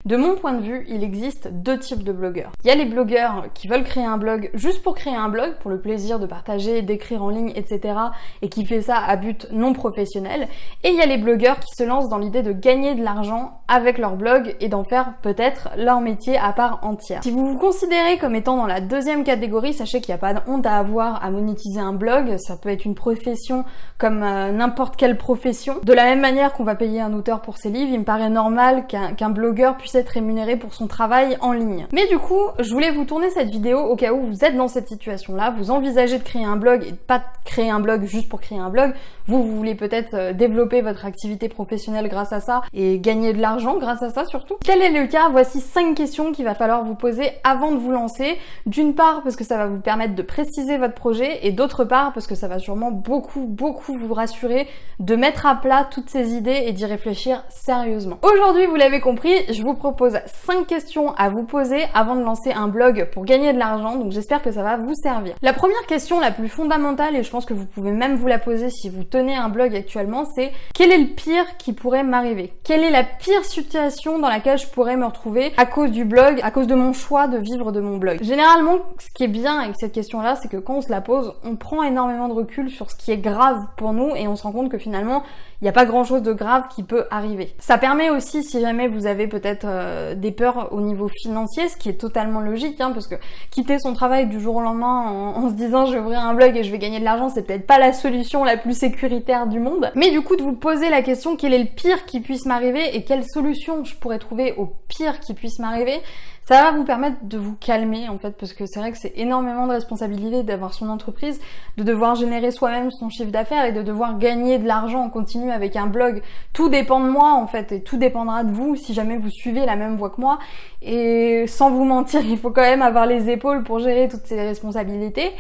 De mon point de vue, il existe deux types de blogueurs. Il y a les blogueurs qui veulent créer un blog juste pour créer un blog, pour le plaisir de partager, d'écrire en ligne, etc. et qui fait ça à but non professionnel. Et il y a les blogueurs qui se lancent dans l'idée de gagner de l'argent avec leur blog et d'en faire peut-être leur métier à part entière. Si vous vous considérez comme étant dans la deuxième catégorie, sachez qu'il n'y a pas de honte à avoir à monétiser un blog. Ça peut être une profession comme n'importe quelle profession. De la même manière qu'on va payer un auteur pour ses livres, il me paraît normal qu'un blogueur puisse être rémunéré pour son travail en ligne. Mais du coup, je voulais vous tourner cette vidéo au cas où vous êtes dans cette situation-là, vous envisagez de créer un blog et de pas créer un blog juste pour créer un blog. Vous voulez peut-être développer votre activité professionnelle grâce à ça et gagner de l'argent grâce à ça surtout. Quel est le cas? Voici 5 questions qu'il va falloir vous poser avant de vous lancer. D'une part parce que ça va vous permettre de préciser votre projet et d'autre part parce que ça va sûrement beaucoup vous rassurer de mettre à plat toutes ces idées et d'y réfléchir sérieusement. Aujourd'hui, vous l'avez compris, je vous propose 5 questions à vous poser avant de lancer un blog pour gagner de l'argent, donc j'espère que ça va vous servir. La première question la plus fondamentale, et je pense que vous pouvez même vous la poser si vous tenez un blog actuellement, c'est quel est le pire qui pourrait m'arriver? Quelle est la pire situation dans laquelle je pourrais me retrouver à cause du blog, à cause de mon choix de vivre de mon blog? Généralement, ce qui est bien avec cette question-là, c'est que quand on se la pose, on prend énormément de recul sur ce qui est grave pour nous et on se rend compte que finalement, il n'y a pas grand-chose de grave qui peut arriver. Ça permet aussi, si jamais vous avez peut-être des peurs au niveau financier, ce qui est totalement logique, hein, parce que quitter son travail du jour au lendemain en se disant je vais ouvrir un blog et je vais gagner de l'argent, c'est peut-être pas la solution la plus sécuritaire du monde. Mais du coup, de vous poser la question quel est le pire qui puisse m'arriver et quelle solution je pourrais trouver au pire qui puisse m'arriver, ça va vous permettre de vous calmer en fait, parce que c'est vrai que c'est énormément de responsabilité d'avoir son entreprise, de devoir générer soi-même son chiffre d'affaires et de devoir gagner de l'argent en continu avec un blog. Tout dépend de moi en fait et tout dépendra de vous si jamais vous suivez la même voie que moi. Et sans vous mentir, il faut quand même avoir les épaules pour gérer toutes ces responsabilités.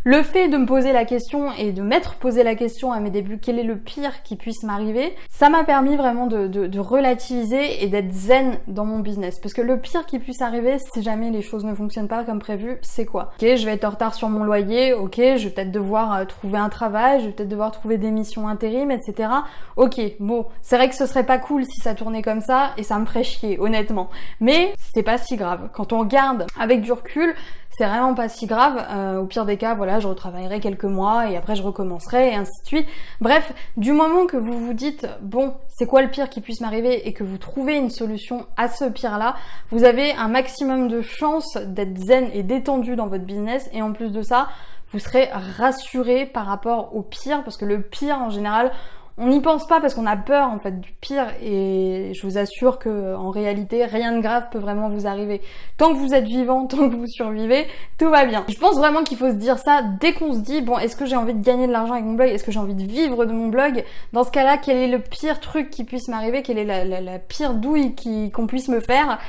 Le fait de me poser la question et de m'être posé la question à mes débuts, quel est le pire qui puisse m'arriver, ça m'a permis vraiment de relativiser et d'être zen dans mon business. Parce que le pire qui puisse arriver, si jamais les choses ne fonctionnent pas comme prévu, c'est quoi? Ok, je vais être en retard sur mon loyer, ok, je vais peut-être devoir trouver un travail, je vais peut-être devoir trouver des missions intérim, etc. Ok, bon, c'est vrai que ce serait pas cool si ça tournait comme ça et ça me ferait chier, honnêtement. Mais c'est pas si grave. Quand on regarde avec du recul, c'est vraiment pas si grave. Au pire des cas, voilà, je retravaillerai quelques mois et après je recommencerai et ainsi de suite. Bref, du moment que vous vous dites bon, c'est quoi le pire qui puisse m'arriver et que vous trouvez une solution à ce pire-là, vous avez un maximum de chances d'être zen et détendu dans votre business et en plus de ça, vous serez rassuré par rapport au pire parce que le pire en général, on n'y pense pas parce qu'on a peur en fait du pire et je vous assure que en réalité rien de grave peut vraiment vous arriver. Tant que vous êtes vivant, tant que vous survivez, tout va bien. Je pense vraiment qu'il faut se dire ça dès qu'on se dit bon, est-ce que j'ai envie de gagner de l'argent avec mon blog? Est-ce que j'ai envie de vivre de mon blog? Dans ce cas-là, quel est le pire truc qui puisse m'arriver? Quelle est la pire douille qu'on puisse me faire?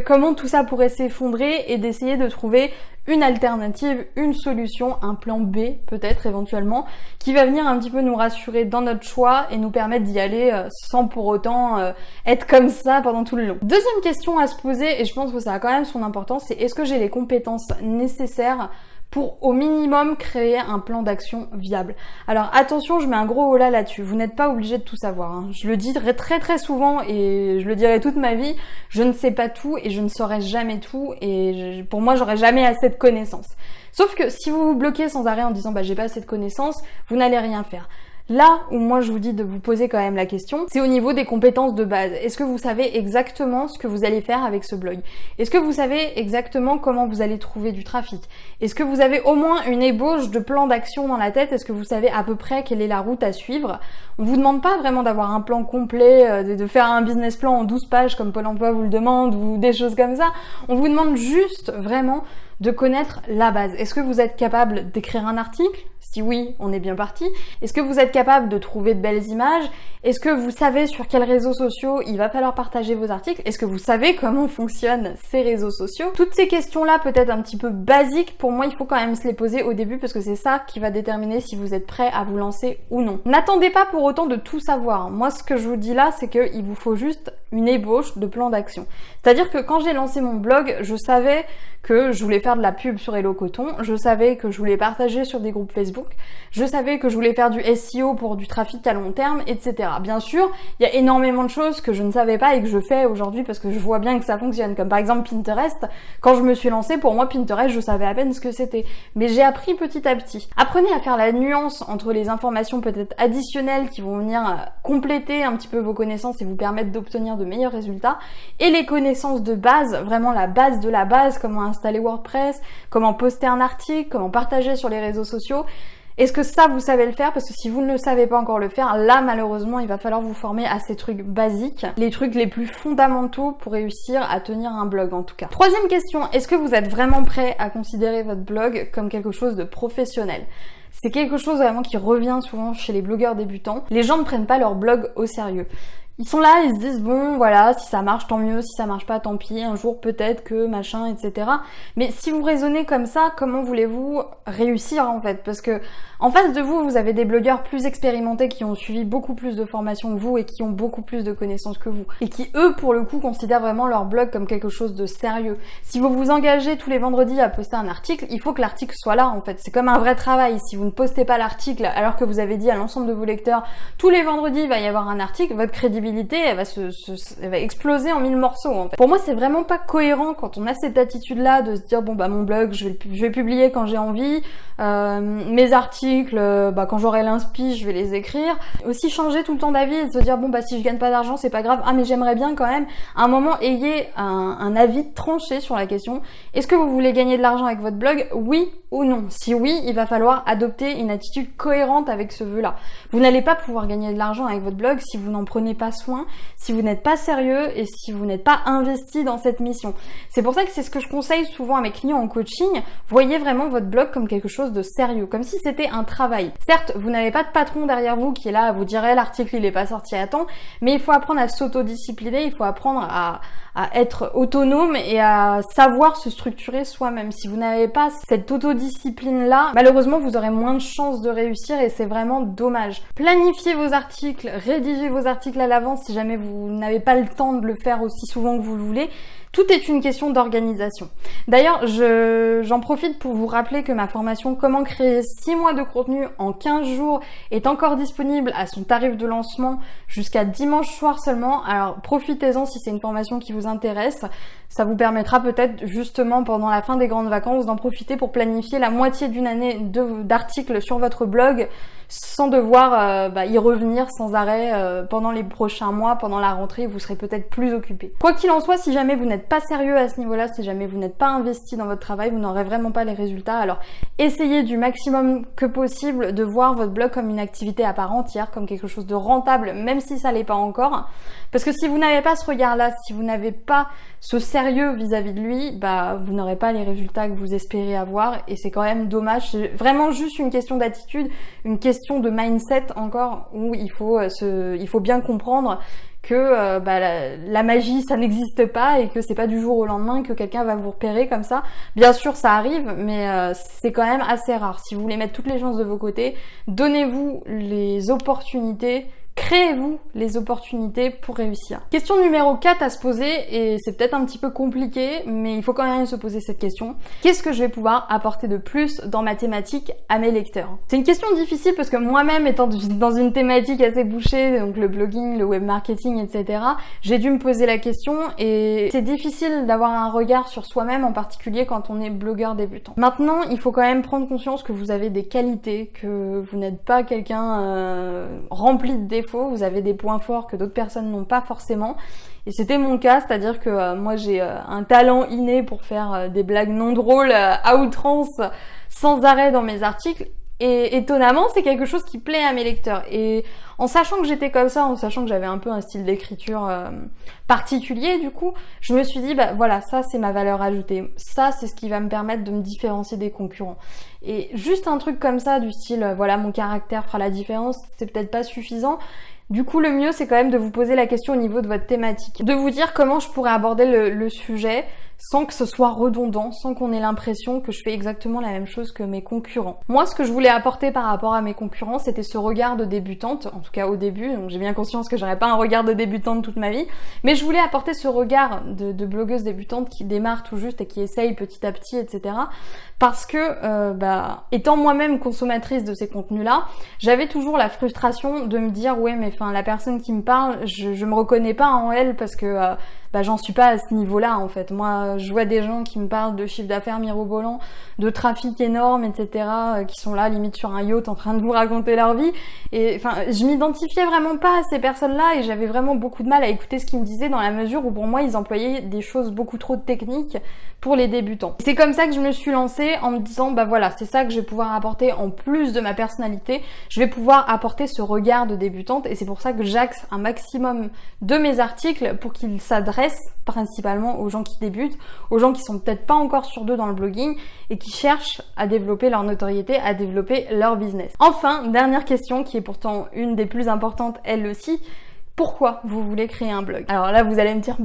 Comment tout ça pourrait s'effondrer et d'essayer de trouver une alternative, une solution, un plan B peut-être éventuellement, qui va venir un petit peu nous rassurer dans notre choix et nous permettre d'y aller sans pour autant être comme ça pendant tout le long. Deuxième question à se poser, et je pense que ça a quand même son importance, c'est est-ce que j'ai les compétences nécessaires pour au minimum créer un plan d'action viable. Alors attention, je mets un gros holà là-dessus, vous n'êtes pas obligé de tout savoir, hein. Je le dis très souvent et je le dirai toute ma vie, je ne sais pas tout et je ne saurai jamais tout et pour moi j'aurai jamais assez de connaissances. Sauf que si vous vous bloquez sans arrêt en disant bah j'ai pas assez de connaissances, vous n'allez rien faire. Là où moi je vous dis de vous poser quand même la question, c'est au niveau des compétences de base. Est-ce que vous savez exactement ce que vous allez faire avec ce blog? Est-ce que vous savez exactement comment vous allez trouver du trafic? Est-ce que vous avez au moins une ébauche de plan d'action dans la tête? Est-ce que vous savez à peu près quelle est la route à suivre? On vous demande pas vraiment d'avoir un plan complet, de faire un business plan en 12 pages comme Pôle emploi vous le demande ou des choses comme ça. On vous demande juste vraiment de connaître la base. Est-ce que vous êtes capable d'écrire un article? Si oui, on est bien parti. Est-ce que vous êtes capable de trouver de belles images? Est-ce que vous savez sur quels réseaux sociaux il va falloir partager vos articles? Est-ce que vous savez comment fonctionnent ces réseaux sociaux? Toutes ces questions-là, peut-être un petit peu basiques, pour moi, il faut quand même se les poser au début parce que c'est ça qui va déterminer si vous êtes prêt à vous lancer ou non. N'attendez pas pour autant de tout savoir. Moi, ce que je vous dis là, c'est qu'il vous faut juste une ébauche de plan d'action. C'est-à-dire que quand j'ai lancé mon blog, je savais que je voulais faire de la pub sur Hello Coton, je savais que je voulais partager sur des groupes Facebook, je savais que je voulais faire du SEO pour du trafic à long terme, etc. Bien sûr, il y a énormément de choses que je ne savais pas et que je fais aujourd'hui parce que je vois bien que ça fonctionne. Comme par exemple Pinterest, quand je me suis lancée, pour moi Pinterest, je savais à peine ce que c'était. Mais j'ai appris petit à petit. Apprenez à faire la nuance entre les informations peut-être additionnelles qui vont venir compléter un petit peu vos connaissances et vous permettre d'obtenir de meilleurs résultats, et les connaissances de base, vraiment la base de la base, comment installer WordPress, comment poster un article, comment partager sur les réseaux sociaux. Est-ce que ça, vous savez le faire? Parce que si vous ne savez pas encore le faire, là, malheureusement, il va falloir vous former à ces trucs basiques, les trucs les plus fondamentaux pour réussir à tenir un blog, en tout cas. Troisième question, est-ce que vous êtes vraiment prêt à considérer votre blog comme quelque chose de professionnel? C'est quelque chose vraiment qui revient souvent chez les blogueurs débutants. Les gens ne prennent pas leur blog au sérieux. Ils sont là, ils se disent bon voilà, si ça marche tant mieux, si ça marche pas tant pis, un jour peut-être que machin, etc. Mais si vous raisonnez comme ça, comment voulez-vous réussir en fait? Parce que en face de vous, vous avez des blogueurs plus expérimentés qui ont suivi beaucoup plus de formations que vous et qui ont beaucoup plus de connaissances que vous. Et qui eux, pour le coup, considèrent vraiment leur blog comme quelque chose de sérieux. Si vous vous engagez tous les vendredis à poster un article, il faut que l'article soit là en fait. C'est comme un vrai travail. Si vous ne postez pas l'article alors que vous avez dit à l'ensemble de vos lecteurs tous les vendredis il va y avoir un article, votre crédibilité elle va exploser en 1000 morceaux en fait. Pour moi c'est vraiment pas cohérent quand on a cette attitude là de se dire bon bah mon blog je vais publier quand j'ai envie, mes articles quand j'aurai l'inspi je vais les écrire. Aussi changer tout le temps d'avis et de se dire bon bah si je gagne pas d'argent c'est pas grave, ah mais j'aimerais bien quand même. À un moment ayez un avis tranché sur la question, est-ce que vous voulez gagner de l'argent avec votre blog, oui ou non? Si oui, il va falloir adopter une attitude cohérente avec ce vœu-là. Vous n'allez pas pouvoir gagner de l'argent avec votre blog si vous n'en prenez pas soin, si vous n'êtes pas sérieux et si vous n'êtes pas investi dans cette mission. C'est pour ça que c'est ce que je conseille souvent à mes clients en coaching. Voyez vraiment votre blog comme quelque chose de sérieux, comme si c'était un travail. Certes, vous n'avez pas de patron derrière vous qui est là à vous dire l'article il est pas sorti à temps, mais il faut apprendre à s'autodiscipliner, il faut apprendre à être autonome et à savoir se structurer soi-même. Si vous n'avez pas cette autodiscipline-là, malheureusement, vous aurez moins de chances de réussir et c'est vraiment dommage. Planifiez vos articles, rédigez vos articles à l'avance si jamais vous n'avez pas le temps de le faire aussi souvent que vous le voulez. Tout est une question d'organisation. D'ailleurs, j'en profite pour vous rappeler que ma formation Comment créer 6 mois de contenu en 15 jours est encore disponible à son tarif de lancement jusqu'à dimanche soir seulement. Alors profitez-en si c'est une formation qui vous intéresse. Ça vous permettra peut-être justement pendant la fin des grandes vacances d'en profiter pour planifier la moitié d'une année d'articles sur votre blog sans devoir y revenir sans arrêt pendant les prochains mois, pendant la rentrée, vous serez peut-être plus occupé. Quoi qu'il en soit, si jamais vous n'êtes pas sérieux à ce niveau-là, si jamais vous n'êtes pas investi dans votre travail, vous n'aurez vraiment pas les résultats. Alors essayez du maximum que possible de voir votre blog comme une activité à part entière, comme quelque chose de rentable, même si ça l'est pas encore. Parce que si vous n'avez pas ce regard-là, si vous n'avez pas ce sérieux vis-à-vis de lui, vous n'aurez pas les résultats que vous espérez avoir et c'est quand même dommage. C'est vraiment juste une question d'attitude, une question de mindset encore où il faut bien comprendre que la magie ça n'existe pas et que c'est pas du jour au lendemain que quelqu'un va vous repérer comme ça. Bien sûr ça arrive mais c'est quand même assez rare. Si vous voulez mettre toutes les chances de vos côtés, donnez-vous les opportunités, créez-vous les opportunités pour réussir. Question numéro 4 à se poser, et c'est peut-être un petit peu compliqué, mais il faut quand même se poser cette question. Qu'est-ce que je vais pouvoir apporter de plus dans ma thématique à mes lecteurs? C'est une question difficile parce que moi-même étant dans une thématique assez bouchée, donc le blogging, le web marketing, etc., j'ai dû me poser la question et c'est difficile d'avoir un regard sur soi-même, en particulier quand on est blogueur débutant. Maintenant, il faut quand même prendre conscience que vous avez des qualités, que vous n'êtes pas quelqu'un rempli de défauts. Vous avez des points forts que d'autres personnes n'ont pas forcément. Et c'était mon cas, c'est-à-dire que moi j'ai un talent inné pour faire des blagues non drôles à outrance sans arrêt dans mes articles. Et étonnamment, c'est quelque chose qui plaît à mes lecteurs. Et en sachant que j'étais comme ça, en sachant que j'avais un peu un style d'écriture particulier, du coup, je me suis dit, voilà, ça c'est ma valeur ajoutée. Ça, c'est ce qui va me permettre de me différencier des concurrents. Et juste un truc comme ça, du style, voilà, mon caractère fera la différence, c'est peut-être pas suffisant. Du coup, le mieux, c'est quand même de vous poser la question au niveau de votre thématique. De vous dire comment je pourrais aborder le sujet sans que ce soit redondant, sans qu'on ait l'impression que je fais exactement la même chose que mes concurrents. Moi, ce que je voulais apporter par rapport à mes concurrents, c'était ce regard de débutante, en tout cas au début, donc j'ai bien conscience que j'aurais pas un regard de débutante toute ma vie, mais je voulais apporter ce regard de blogueuse débutante qui démarre tout juste et qui essaye petit à petit, etc. Parce que, étant moi-même consommatrice de ces contenus-là, j'avais toujours la frustration de me dire, ouais, mais enfin, la personne qui me parle, je me reconnais pas en elle parce que j'en suis pas à ce niveau-là en fait. Moi, je vois des gens qui me parlent de chiffre d'affaires mirobolant, de trafic énorme, etc., qui sont là limite sur un yacht en train de vous raconter leur vie. Et enfin, je m'identifiais vraiment pas à ces personnes-là et j'avais vraiment beaucoup de mal à écouter ce qu'ils me disaient dans la mesure où pour moi, ils employaient des choses beaucoup trop techniques pour les débutants. C'est comme ça que je me suis lancée en me disant, voilà, c'est ça que je vais pouvoir apporter en plus de ma personnalité. Je vais pouvoir apporter ce regard de débutante et c'est pour ça que j'axe un maximum de mes articles pour qu'ils s'adressent principalement aux gens qui débutent, aux gens qui sont peut-être pas encore sur deux dans le blogging et qui cherchent à développer leur notoriété, à développer leur business. Enfin, dernière question qui est pourtant une des plus importantes elle aussi, pourquoi vous voulez créer un blog? Alors là, vous allez me dire,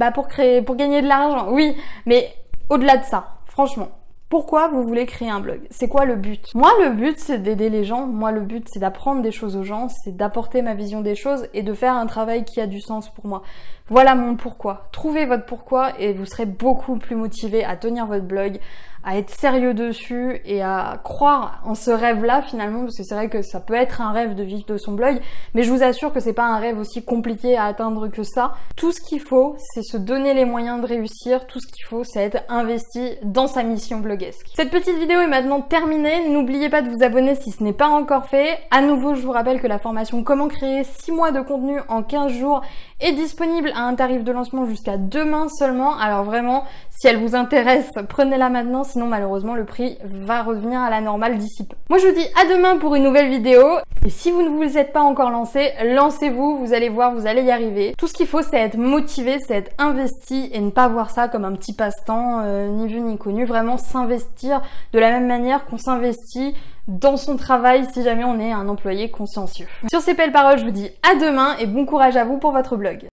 pour gagner de l'argent, oui, mais au-delà de ça, franchement, pourquoi vous voulez créer un blog? C'est quoi le but? Moi, le but, c'est d'aider les gens. Moi, le but, c'est d'apprendre des choses aux gens, c'est d'apporter ma vision des choses et de faire un travail qui a du sens pour moi. Voilà mon pourquoi. Trouvez votre pourquoi et vous serez beaucoup plus motivé à tenir votre blog, à être sérieux dessus et à croire en ce rêve-là finalement, parce que c'est vrai que ça peut être un rêve de vivre de son blog, mais je vous assure que c'est pas un rêve aussi compliqué à atteindre que ça. Tout ce qu'il faut, c'est se donner les moyens de réussir, tout ce qu'il faut, c'est être investi dans sa mission bloguesque. Cette petite vidéo est maintenant terminée, n'oubliez pas de vous abonner si ce n'est pas encore fait. À nouveau, je vous rappelle que la formation Comment créer 6 mois de contenu en 15 jours est disponible à un tarif de lancement jusqu'à demain seulement. Alors vraiment, si elle vous intéresse, prenez-la maintenant, sinon malheureusement le prix va revenir à la normale d'ici peu. Moi je vous dis à demain pour une nouvelle vidéo. Et si vous ne vous êtes pas encore lancé, lancez-vous, vous allez voir, vous allez y arriver. Tout ce qu'il faut, c'est être motivé, c'est être investi et ne pas voir ça comme un petit passe-temps, ni vu ni connu. Vraiment s'investir de la même manière qu'on s'investit dans son travail si jamais on est un employé consciencieux. Sur ces belles paroles, je vous dis à demain et bon courage à vous pour votre blog.